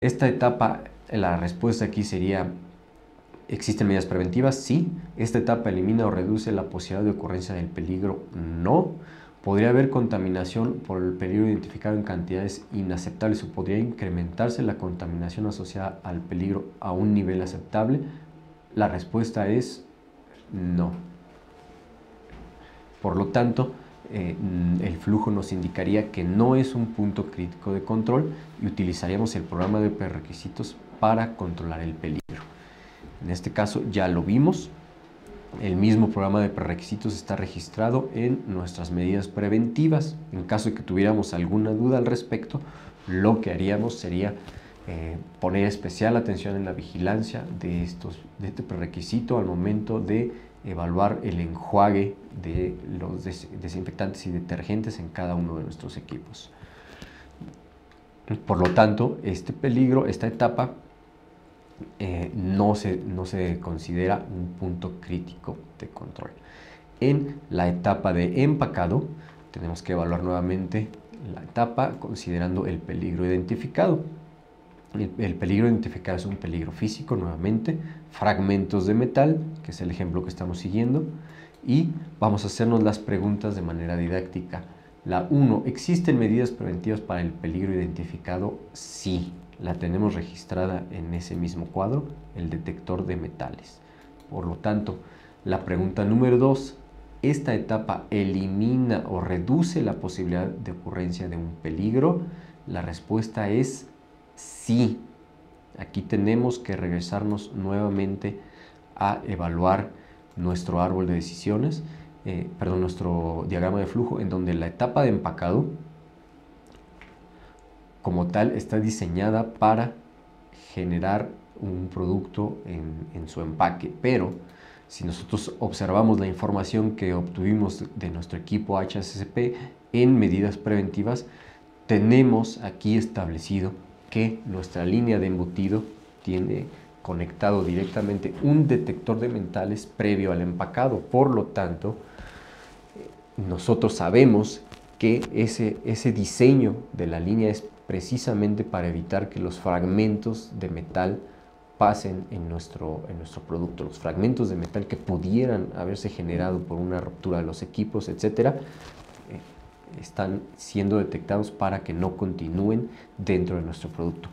Esta etapa, la respuesta aquí sería: ¿existen medidas preventivas? Sí. ¿Esta etapa elimina o reduce la posibilidad de ocurrencia del peligro? No. ¿Podría haber contaminación por el peligro identificado en cantidades inaceptables o podría incrementarse la contaminación asociada al peligro a un nivel aceptable? La respuesta es no. Por lo tanto, el flujo nos indicaría que no es un punto crítico de control y utilizaríamos el programa de prerequisitos para controlar el peligro. En este caso ya lo vimos, el mismo programa de prerequisitos está registrado en nuestras medidas preventivas. En caso de que tuviéramos alguna duda al respecto, lo que haríamos sería poner especial atención en la vigilancia de este prerequisito al momento de evaluar el enjuague de los desinfectantes y detergentes en cada uno de nuestros equipos. Por lo tanto, esta etapa no se considera un punto crítico de control. En la etapa de empacado, tenemos que evaluar nuevamente la etapa considerando el peligro identificado. El peligro identificado es un peligro físico, nuevamente, fragmentos de metal, que es el ejemplo que estamos siguiendo, y vamos a hacernos las preguntas de manera didáctica. La 1, ¿existen medidas preventivas para el peligro identificado? Sí, la tenemos registrada en ese mismo cuadro, el detector de metales. Por lo tanto, la pregunta número 2, ¿esta etapa elimina o reduce la posibilidad de ocurrencia de un peligro? La respuesta es sí. Aquí tenemos que regresarnos nuevamente a evaluar nuestro árbol de decisiones, nuestro diagrama de flujo, en donde la etapa de empacado como tal está diseñada para generar un producto en su empaque, pero si nosotros observamos la información que obtuvimos de nuestro equipo HACCP en medidas preventivas, tenemos aquí establecido que nuestra línea de embutido tiene conectado directamente un detector de metales previo al empacado. Por lo tanto, nosotros sabemos que ese diseño de la línea es precisamente para evitar que los fragmentos de metal pasen en nuestro producto. Los fragmentos de metal que pudieran haberse generado por una ruptura de los equipos, etcétera, están siendo detectados para que no continúen dentro de nuestro producto.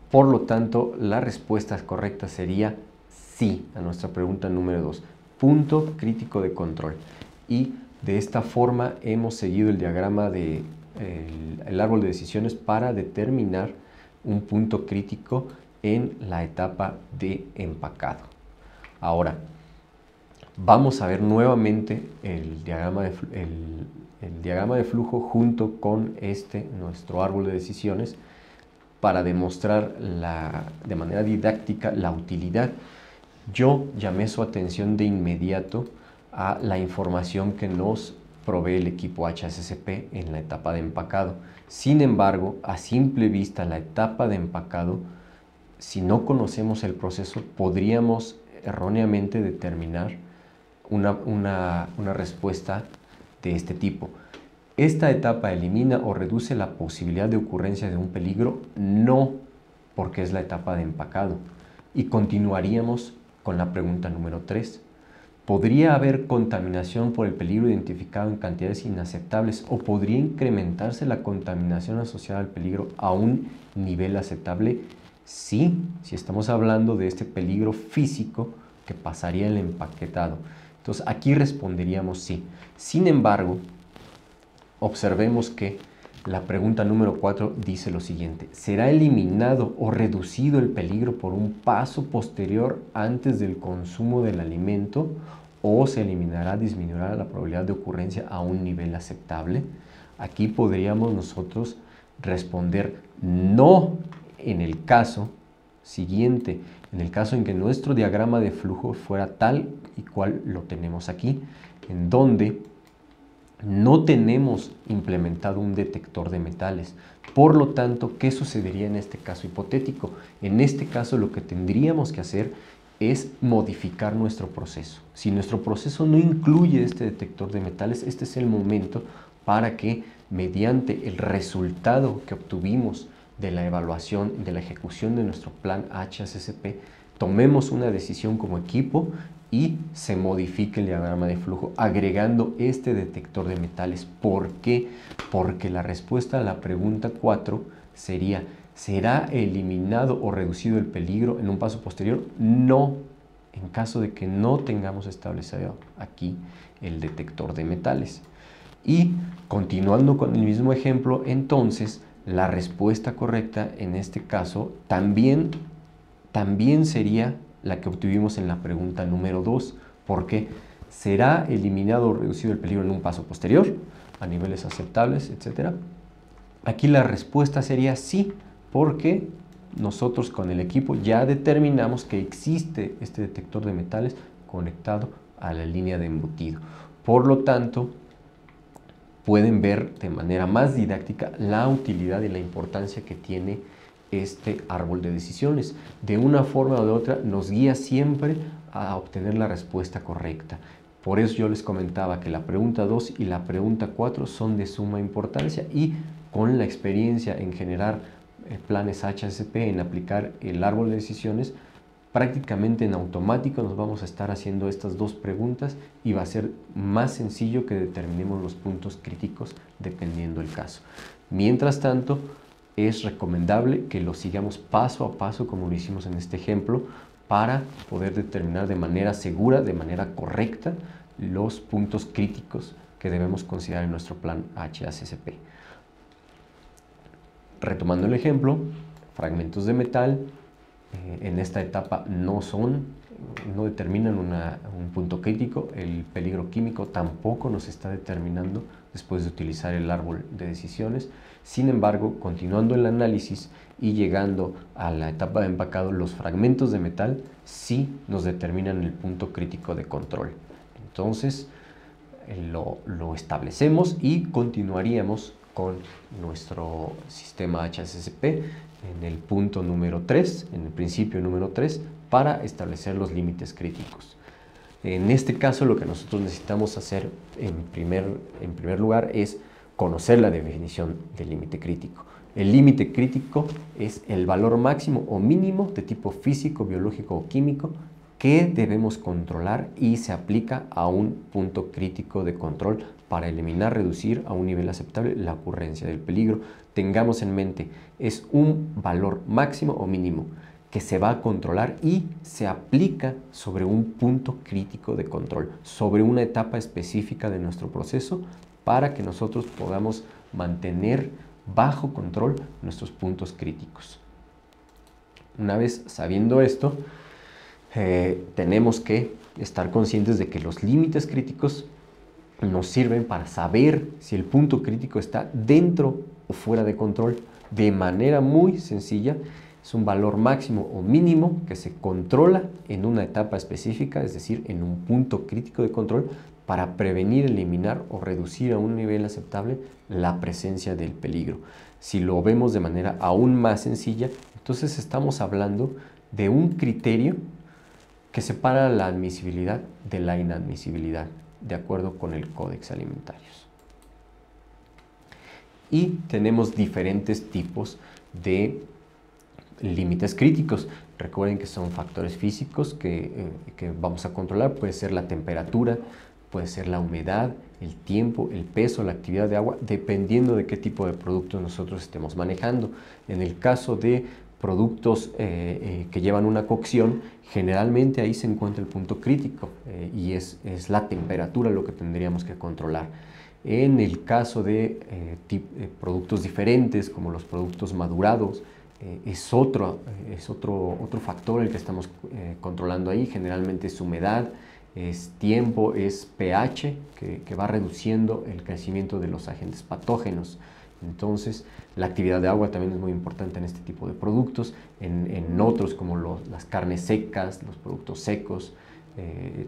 Por lo tanto, la respuesta correcta sería sí a nuestra pregunta número 2, punto crítico de control. Y de esta forma hemos seguido el diagrama del árbol de decisiones para determinar un punto crítico en la etapa de empacado. Ahora, vamos a ver nuevamente el diagrama de flujo junto con nuestro árbol de decisiones para demostrar de manera didáctica la utilidad. Yo llamé su atención de inmediato a la información que nos provee el equipo HACCP en la etapa de empacado. Sin embargo, a simple vista, la etapa de empacado, si no conocemos el proceso, podríamos erróneamente determinar una respuesta de este tipo. ¿Esta etapa elimina o reduce la posibilidad de ocurrencia de un peligro? No, porque es la etapa de empacado. Y continuaríamos con la pregunta número 3. ¿Podría haber contaminación por el peligro identificado en cantidades inaceptables o podría incrementarse la contaminación asociada al peligro a un nivel aceptable? Sí, si estamos hablando de este peligro físico que pasaría el empaquetado. Entonces aquí responderíamos sí. Sin embargo, observemos que la pregunta número 4 dice lo siguiente: ¿será eliminado o reducido el peligro por un paso posterior antes del consumo del alimento o se eliminará, disminuirá la probabilidad de ocurrencia a un nivel aceptable? Aquí podríamos nosotros responder no en el caso siguiente, en el caso en que nuestro diagrama de flujo fuera tal y cual lo tenemos aquí, en donde no tenemos implementado un detector de metales. Por lo tanto, ¿qué sucedería en este caso hipotético? En este caso lo que tendríamos que hacer es modificar nuestro proceso. Si nuestro proceso no incluye este detector de metales, este es el momento para que mediante el resultado que obtuvimos de la evaluación, de la ejecución de nuestro plan HACCP, tomemos una decisión como equipo y se modifique el diagrama de flujo agregando este detector de metales. ¿Por qué? Porque la respuesta a la pregunta 4 sería: ¿será eliminado o reducido el peligro en un paso posterior? No, en caso de que no tengamos establecido aquí el detector de metales. Y continuando con el mismo ejemplo, entonces la respuesta correcta en este caso también sería la que obtuvimos en la pregunta número 2, porque ¿será eliminado o reducido el peligro en un paso posterior a niveles aceptables, etcétera? Aquí la respuesta sería sí, porque nosotros con el equipo ya determinamos que existe este detector de metales conectado a la línea de embutido. Por lo tanto, pueden ver de manera más didáctica la utilidad y la importancia que tiene este árbol de decisiones. De una forma o de otra nos guía siempre a obtener la respuesta correcta. Por eso yo les comentaba que la pregunta 2 y la pregunta 4 son de suma importancia, y con la experiencia en generar planes HACCP, en aplicar el árbol de decisiones, prácticamente en automático nos vamos a estar haciendo estas dos preguntas y va a ser más sencillo que determinemos los puntos críticos dependiendo del caso. Mientras tanto, es recomendable que lo sigamos paso a paso como lo hicimos en este ejemplo para poder determinar de manera segura, de manera correcta, los puntos críticos que debemos considerar en nuestro plan HACCP. Retomando el ejemplo, fragmentos de metal en esta etapa no determinan un punto crítico. El peligro químico tampoco nos está determinando después de utilizar el árbol de decisiones. Sin embargo, continuando el análisis y llegando a la etapa de empacado, los fragmentos de metal sí nos determinan el punto crítico de control. Entonces lo establecemos y continuaríamos con nuestro sistema HACCP en el punto número 3, en el principio número 3, para establecer los límites críticos. En este caso, lo que nosotros necesitamos hacer en primer lugar es conocer la definición del límite crítico. El límite crítico es el valor máximo o mínimo de tipo físico, biológico o químico que debemos controlar y se aplica a un punto crítico de control para eliminar, reducir a un nivel aceptable la ocurrencia del peligro. Tengamos en mente, es un valor máximo o mínimo que se va a controlar y se aplica sobre un punto crítico de control, sobre una etapa específica de nuestro proceso, para que nosotros podamos mantener bajo control nuestros puntos críticos. Una vez sabiendo esto, tenemos que estar conscientes de que los límites críticos nos sirven para saber si el punto crítico está dentro o fuera de control de manera muy sencilla. Es un valor máximo o mínimo que se controla en una etapa específica, es decir, en un punto crítico de control, para prevenir, eliminar o reducir a un nivel aceptable la presencia del peligro. Si lo vemos de manera aún más sencilla, entonces estamos hablando de un criterio que separa la admisibilidad de la inadmisibilidad, de acuerdo con el Códex Alimentarios. Y tenemos diferentes tipos de límites críticos. Recuerden que son factores físicos que vamos a controlar. Puede ser la temperatura, puede ser la humedad, el tiempo, el peso, la actividad de agua, dependiendo de qué tipo de productos nosotros estemos manejando. En el caso de productos que llevan una cocción, generalmente ahí se encuentra el punto crítico y es la temperatura lo que tendríamos que controlar. En el caso de productos diferentes, como los productos madurados, es otro factor el que estamos controlando ahí. Generalmente es humedad, es tiempo, es pH, que va reduciendo el crecimiento de los agentes patógenos. Entonces, la actividad de agua también es muy importante en este tipo de productos. En otros, como las carnes secas, los productos secos,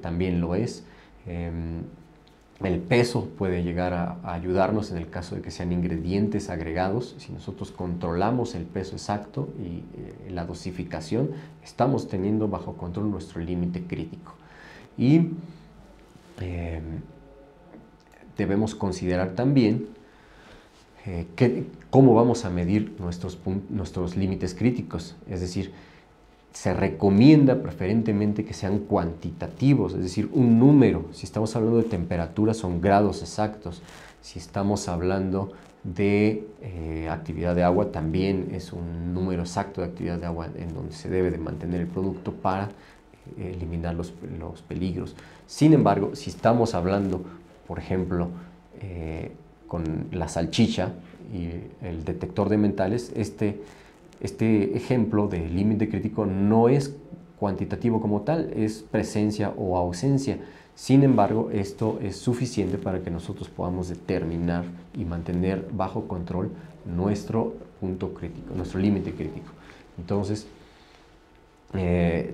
también lo es. El peso puede llegar a ayudarnos en el caso de que sean ingredientes agregados. Si nosotros controlamos el peso exacto y la dosificación, estamos teniendo bajo control nuestro límite crítico. Y debemos considerar también ¿Cómo vamos a medir nuestros límites críticos? Es decir, se recomienda preferentemente que sean cuantitativos, es decir, un número. Si estamos hablando de temperatura, son grados exactos. Si estamos hablando de actividad de agua, también es un número exacto de actividad de agua en donde se debe de mantener el producto para eliminar los peligros. Sin embargo, si estamos hablando, por ejemplo, con la salchicha y el detector de metales, este ejemplo de límite crítico no es cuantitativo como tal, es presencia o ausencia. Sin embargo, esto es suficiente para que nosotros podamos determinar y mantener bajo control nuestro punto crítico, nuestro límite crítico. Entonces,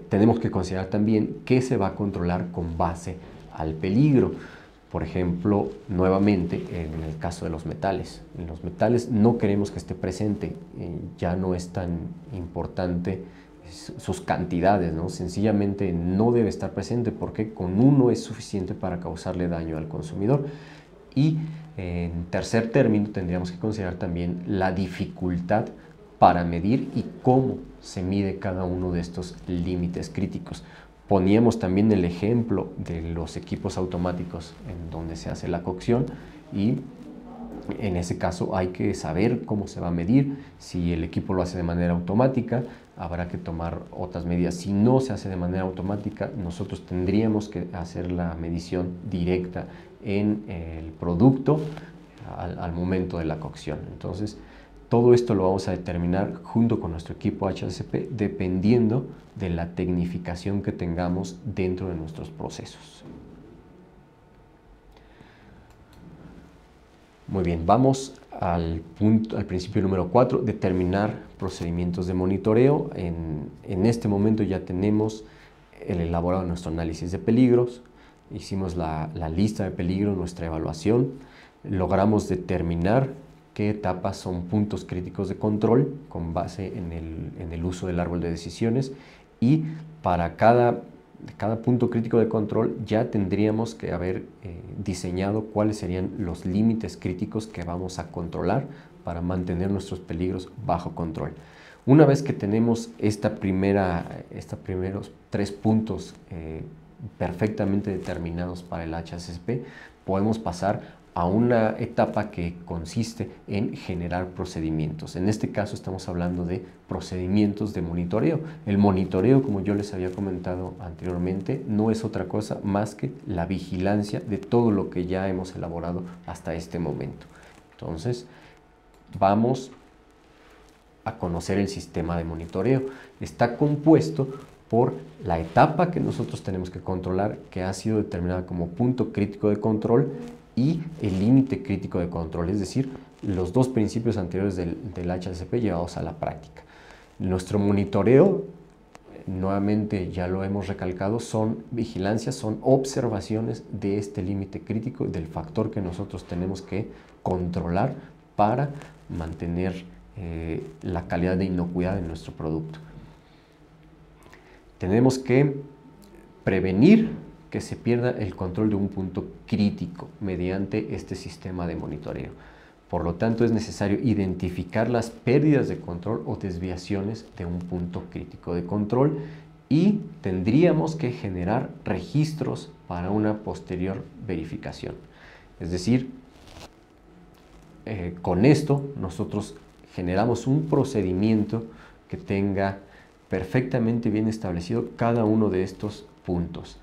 tenemos que considerar también qué se va a controlar con base al peligro. Por ejemplo, nuevamente, en el caso de los metales. En los metales no queremos que esté presente, ya no es tan importante sus cantidades, ¿no? Sencillamente no debe estar presente porque con uno es suficiente para causarle daño al consumidor. Y en tercer término tendríamos que considerar también la dificultad para medir y cómo se mide cada uno de estos límites críticos. Poníamos también el ejemplo de los equipos automáticos en donde se hace la cocción y en ese caso hay que saber cómo se va a medir. Si el equipo lo hace de manera automática, habrá que tomar otras medidas. Si no se hace de manera automática, nosotros tendríamos que hacer la medición directa en el producto al momento de la cocción. Entonces, todo esto lo vamos a determinar junto con nuestro equipo HACCP dependiendo de la tecnificación que tengamos dentro de nuestros procesos. Muy bien, vamos al principio número 4, determinar procedimientos de monitoreo. En este momento ya tenemos el elaborado de nuestro análisis de peligros, hicimos la lista de peligros, nuestra evaluación, logramos determinar qué etapas son puntos críticos de control con base en el uso del árbol de decisiones y para cada punto crítico de control ya tendríamos que haber diseñado cuáles serían los límites críticos que vamos a controlar para mantener nuestros peligros bajo control. Una vez que tenemos estos primeros 3 puntos perfectamente determinados para el HACCP, podemos pasar a una etapa que consiste en generar procedimientos. En este caso estamos hablando de procedimientos de monitoreo. El monitoreo, como yo les había comentado anteriormente, no es otra cosa más que la vigilancia de todo lo que ya hemos elaborado hasta este momento. Entonces, vamos a conocer el sistema de monitoreo. Está compuesto por la etapa que nosotros tenemos que controlar, que ha sido determinada como punto crítico de control, y el límite crítico de control, es decir, los dos principios anteriores del HACCP llevados a la práctica. Nuestro monitoreo, nuevamente ya lo hemos recalcado, son vigilancias, son observaciones de este límite crítico, del factor que nosotros tenemos que controlar para mantener la calidad de inocuidad de nuestro producto. Tenemos que prevenir que se pierda el control de un punto crítico mediante este sistema de monitoreo. Por lo tanto, es necesario identificar las pérdidas de control o desviaciones de un punto crítico de control y tendríamos que generar registros para una posterior verificación. Es decir, con esto nosotros generamos un procedimiento que tenga perfectamente bien establecido cada uno de estos puntos.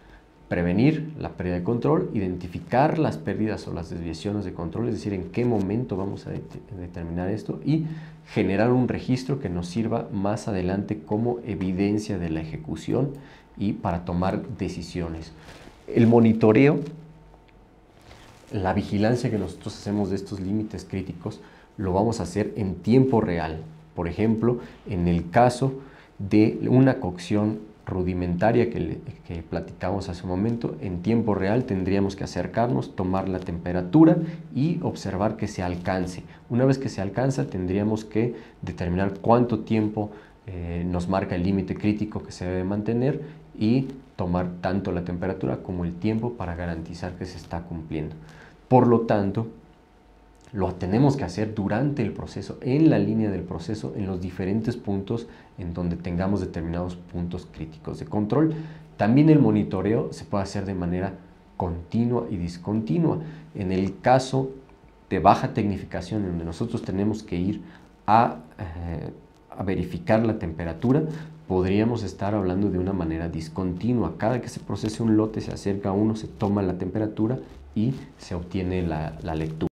Prevenir la pérdida de control, identificar las pérdidas o las desviaciones de control, es decir, en qué momento vamos a determinar esto y generar un registro que nos sirva más adelante como evidencia de la ejecución y para tomar decisiones. El monitoreo, la vigilancia que nosotros hacemos de estos límites críticos, lo vamos a hacer en tiempo real. Por ejemplo, en el caso de una cocción rudimentaria que platicamos hace un momento, en tiempo real tendríamos que acercarnos, tomar la temperatura y observar que se alcance. Una vez que se alcanza, tendríamos que determinar cuánto tiempo nos marca el límite crítico que se debe mantener y tomar tanto la temperatura como el tiempo para garantizar que se está cumpliendo. Por lo tanto, lo tenemos que hacer durante el proceso, en la línea del proceso, en los diferentes puntos en donde tengamos determinados puntos críticos de control. También el monitoreo se puede hacer de manera continua y discontinua. En el caso de baja tecnificación, en donde nosotros tenemos que ir a verificar la temperatura, podríamos estar hablando de una manera discontinua. Cada que se procese un lote, se acerca a uno, se toma la temperatura y se obtiene la lectura.